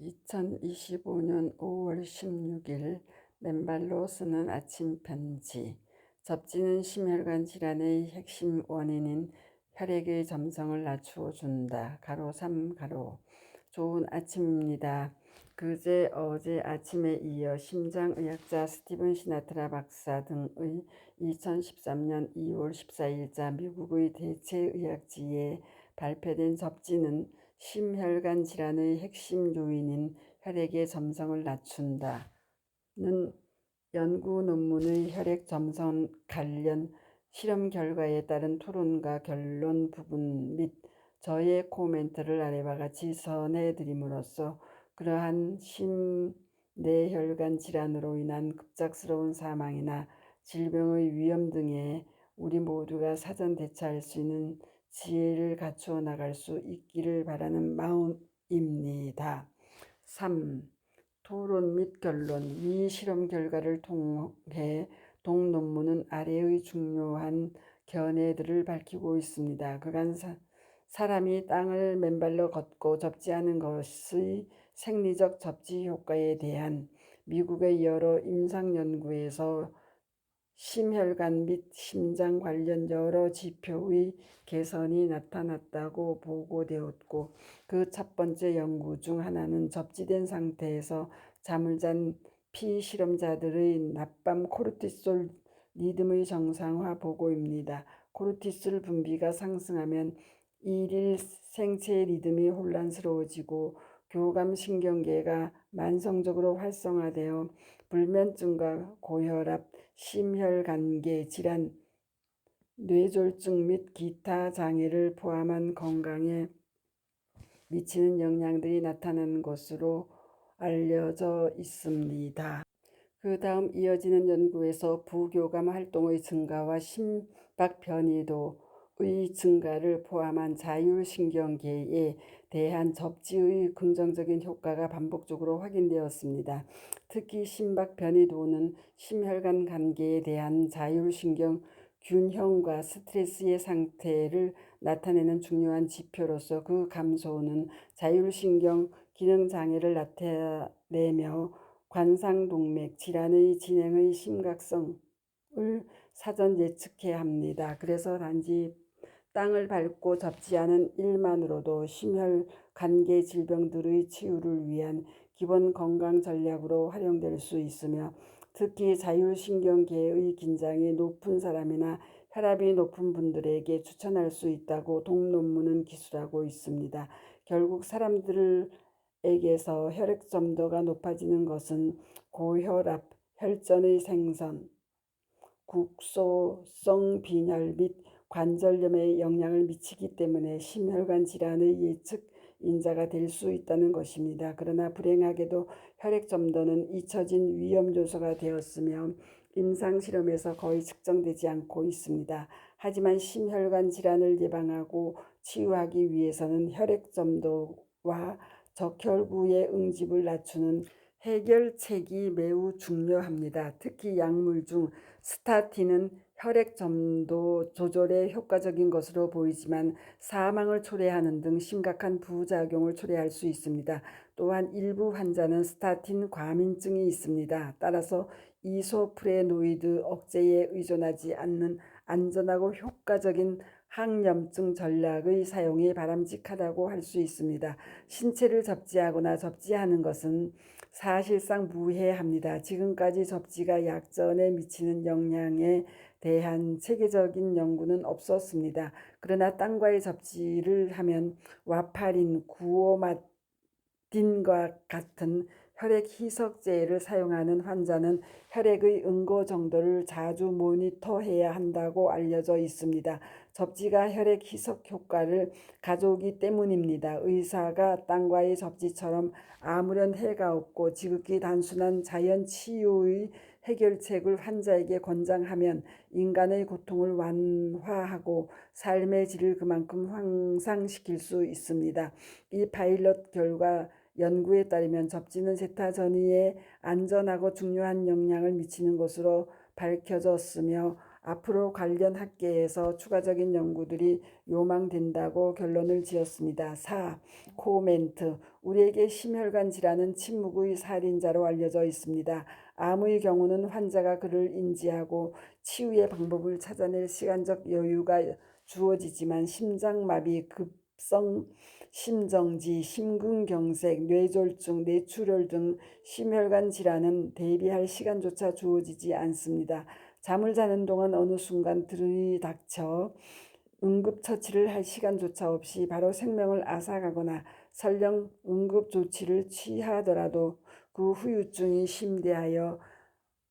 2025년 5월 16일 맨발로 쓰는 아침 편지. 접지는 심혈관 질환의 핵심 원인인 혈액의 점성을 낮추어 준다. 가로 3 가로. 좋은 아침입니다. 그제 어제 아침에 이어 심장의학자 스티븐 시나트라 박사 등의 2013년 2월 14일자 미국의 대체의학지에 발표된 접지는 심혈관 질환의 핵심 요인인 혈액의 점성을 낮춘다는 연구 논문의 혈액 점성 관련 실험 결과에 따른 토론과 결론 부분 및 저의 코멘트를 아래와 같이 전해드림으로써 그러한 심내혈관 질환으로 인한 급작스러운 사망이나 질병의 위험 등에 우리 모두가 사전 대처할 수 있는 지혜를 갖추어 나갈 수 있기를 바라는 마음입니다. 3. 토론 및 결론. 위 실험 결과를 통해 동 논문은 아래의 중요한 견해들을 밝히고 있습니다. 그간 사람이 땅을 맨발로 걷고 접지하는 것의 생리적 접지 효과에 대한 미국의 여러 임상 연구에서 심혈관 및 심장 관련 여러 지표의 개선이 나타났다고 보고되었고, 그 첫 번째 연구 중 하나는 접지된 상태에서 잠을 잔 피실험자들의 낮밤 코르티솔 리듬의 정상화 보고입니다. 코르티솔 분비가 상승하면 일일 생체 리듬이 혼란스러워지고 교감신경계가 만성적으로 활성화되어 불면증과 고혈압, 심혈관계 질환, 뇌졸중 및 기타 장애를 포함한 건강에 미치는 영향들이 나타나는 것으로 알려져 있습니다. 그 다음 이어지는 연구에서 부교감 활동의 증가와 심박 변이도의 증가를 포함한 자율신경계에 대한 접지의 긍정적인 효과가 반복적으로 확인되었습니다. 특히 심박 변이도는 심혈관 관계에 대한 자율신경 균형과 스트레스의 상태를 나타내는 중요한 지표로서 그 감소는 자율신경 기능 장애를 나타내며 관상동맥 질환의 진행의 심각성을 사전 예측해야 합니다. 그래서 단지 땅을 밟고 접지하는 일만으로도 심혈관계 질병들의 치유를 위한 기본 건강 전략으로 활용될 수 있으며, 특히 자율신경계의 긴장이 높은 사람이나 혈압이 높은 분들에게 추천할 수 있다고 동논문은 기술하고 있습니다. 결국 사람들에게서 혈액 점도가 높아지는 것은 고혈압, 혈전의 생선, 국소성 빈혈 및 관절염에 영향을 미치기 때문에 심혈관 질환의 예측 인자가 될 수 있다는 것입니다. 그러나 불행하게도 혈액 점도는 잊혀진 위험 요소가 되었으며 임상 실험에서 거의 측정되지 않고 있습니다. 하지만 심혈관 질환을 예방하고 치유하기 위해서는 혈액 점도와 적혈구의 응집을 낮추는 해결책이 매우 중요합니다. 특히 약물 중 스타틴은 혈액 점도 조절에 효과적인 것으로 보이지만 사망을 초래하는 등 심각한 부작용을 초래할 수 있습니다. 또한 일부 환자는 스타틴 과민증이 있습니다. 따라서 이소프레노이드 억제에 의존하지 않는 안전하고 효과적인 항염증 전략의 사용이 바람직하다고 할 수 있습니다. 신체를 접지하거나 접지하는 것은 사실상 무해합니다. 지금까지 접지가 약전에 미치는 영향에 대한 체계적인 연구는 없었습니다. 그러나 땅과의 접지를 하면 와파린, 구오마딘과 같은 혈액 희석제를 사용하는 환자는 혈액의 응고 정도를 자주 모니터해야 한다고 알려져 있습니다. 접지가 혈액 희석 효과를 가져오기 때문입니다. 의사가 땅과의 접지처럼 아무런 해가 없고 지극히 단순한 자연 치유의 해결책을 환자에게 권장하면 인간의 고통을 완화하고 삶의 질을 그만큼 향상시킬 수 있습니다. 이 파일럿 결과 연구에 따르면 접지는 세타 전이에 안전하고 중요한 영향을 미치는 것으로 밝혀졌으며, 앞으로 관련 학계에서 추가적인 연구들이 요망된다고 결론을 지었습니다. 4. 코멘트. 우리에게 심혈관 질환은 침묵의 살인자로 알려져 있습니다. 암의 경우는 환자가 그를 인지하고 치유의 방법을 찾아낼 시간적 여유가 주어지지만 심장마비, 급성 심정지, 심근경색, 뇌졸중, 뇌출혈 등 심혈관 질환은 대비할 시간조차 주어지지 않습니다. 잠을 자는 동안 어느 순간 들이닥쳐 응급처치를 할 시간조차 없이 바로 생명을 앗아가거나 설령 응급조치를 취하더라도 그 후유증이 심대하여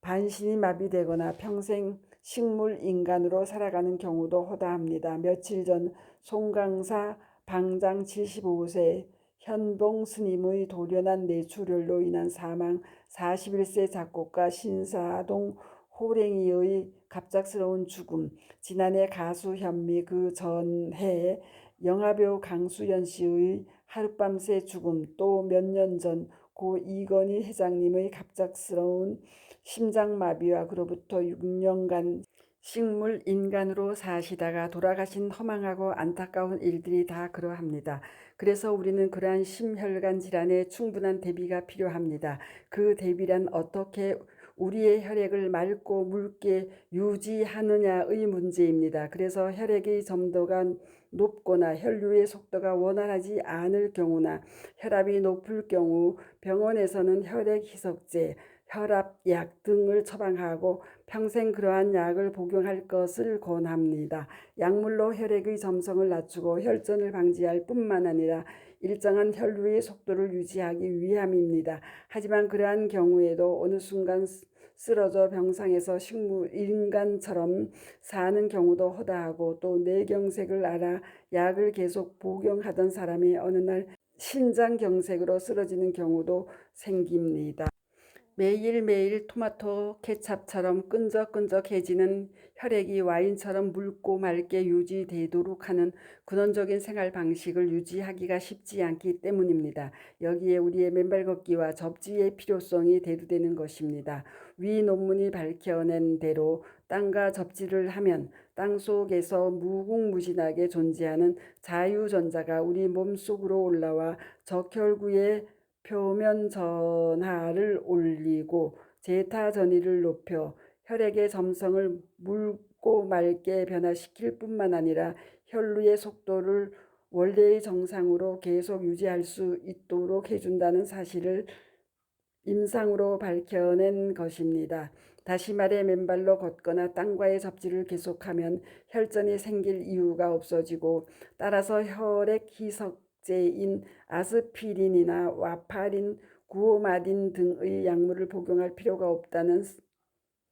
반신이 마비되거나 평생 식물인간으로 살아가는 경우도 허다합니다. 며칠 전 송강사 방장 75세 현봉 스님의 돌연한 뇌출혈로 인한 사망, 41세 작곡가 신사동 호랭이의 갑작스러운 죽음, 지난해 가수 현미, 그 전해 영화배우 강수연 씨의 하룻밤새 죽음, 또 몇 년 전 고 이건희 회장님의 갑작스러운 심장마비와 그로부터 6년간 식물 인간으로 사시다가 돌아가신 허망하고 안타까운 일들이 다 그러합니다. 그래서 우리는 그러한 심혈관 질환에 충분한 대비가 필요합니다. 그 대비란 어떻게 우리의 혈액을 맑고 묽게 유지하느냐의 문제입니다. 그래서 혈액의 점도가 높거나 혈류의 속도가 원활하지 않을 경우나 혈압이 높을 경우 병원에서는 혈액 희석제, 혈압약 등을 처방하고 평생 그러한 약을 복용할 것을 권합니다. 약물로 혈액의 점성을 낮추고 혈전을 방지할 뿐만 아니라 일정한 혈류의 속도를 유지하기 위함입니다. 하지만 그러한 경우에도 어느 순간 쓰러져 병상에서 식물인간처럼 사는 경우도 허다하고 또 뇌경색을 알아 약을 계속 복용하던 사람이 어느 날 신장경색으로 쓰러지는 경우도 생깁니다. 매일매일 토마토 케찹처럼 끈적끈적해지는 혈액이 와인처럼 묽고 맑게 유지되도록 하는 근원적인 생활 방식을 유지하기가 쉽지 않기 때문입니다. 여기에 우리의 맨발 걷기와 접지의 필요성이 대두되는 것입니다. 위 논문이 밝혀낸 대로 땅과 접지를 하면 땅속에서 무궁무진하게 존재하는 자유전자가 우리 몸속으로 올라와 적혈구의 표면 전하를 올리고 제타 전이를 높여 혈액의 점성을 묽고 맑게 변화시킬 뿐만 아니라 혈류의 속도를 원래의 정상으로 계속 유지할 수 있도록 해준다는 사실을 임상으로 밝혀낸 것입니다. 다시 말해 맨발로 걷거나 땅과의 접지를 계속하면 혈전이 생길 이유가 없어지고 따라서 혈액 희석제인 아스피린이나 와파린, 구오마딘 등의 약물을 복용할 필요가 없다는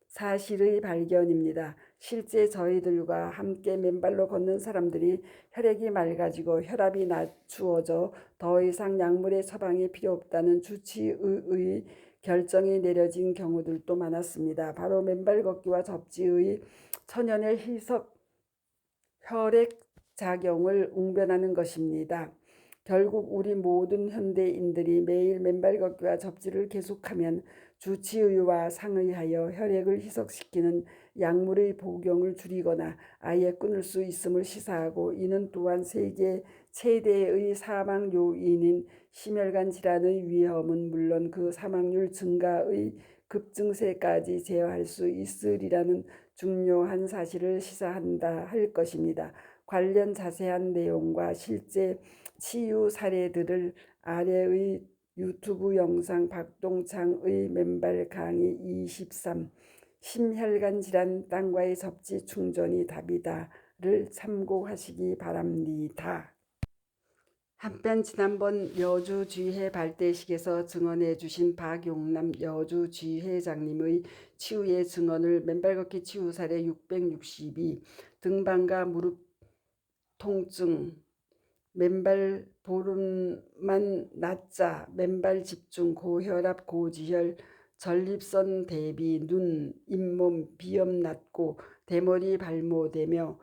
사실의 발견입니다. 실제 저희들과 함께 맨발로 걷는 사람들이 혈액이 맑아지고 혈압이 낮추어져 더 이상 약물의 처방이 필요 없다는 주치의의 결정이 내려진 경우들도 많았습니다. 바로 맨발 걷기와 접지의 천연의 희석 혈액 작용을 웅변하는 것입니다. 결국 우리 모든 현대인들이 매일 맨발 걷기와 접지를 계속하면 주치의와 상의하여 혈액을 희석시키는 약물의 복용을 줄이거나 아예 끊을 수 있음을 시사하고, 이는 또한 세계 최대의 사망 요인인 심혈관 질환의 위험은 물론 그 사망률 증가의 급증세까지 제어할 수 있으리라는 중요한 사실을 시사한다 할 것입니다. 관련 자세한 내용과 실제 치유 사례들을 아래의 유튜브 영상 박동창의 맨발 강의 23 심혈관 질환 땅과의 접지 충전이 답이다를 참고하시기 바랍니다. 한편 지난번 여주지회 발대식에서 증언해 주신 박용남 여주지회장님의 치유의 증언을 맨발 걷기 치유 사례 662, 등반과 무릎 통증, 맨발 보름만 낮자, 맨발 집중, 고혈압, 고지혈, 전립선 대비, 눈, 잇몸, 비염 낫고 대머리 발모되며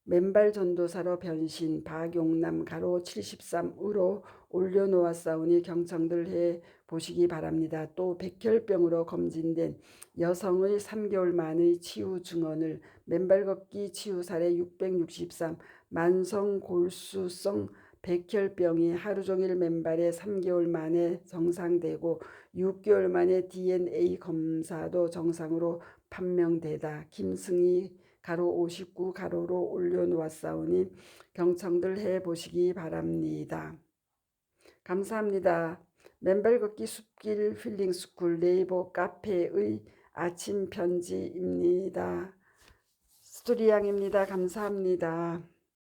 맨발 전도사로 변신 박용남 가로 73으로 올려놓았사오니 경청들 해 보시기 바랍니다. 또 백혈병으로 검진된 여성의 3개월 만의 치유 증언을 맨발 걷기 치유 사례 663 만성 골수성 백혈병이 하루 종일 맨발에 3개월 만에 정상되고 6개월 만에 DNA 검사도 정상으로 판명되다. 김승희 가로 59 가로로 올려놓았사오니 경청들 해 보시기 바랍니다. 감사합니다. 맨발 걷기 숲길 힐링스쿨 네이버 카페의 아침 편지입니다. 스토리양입니다. 감사합니다.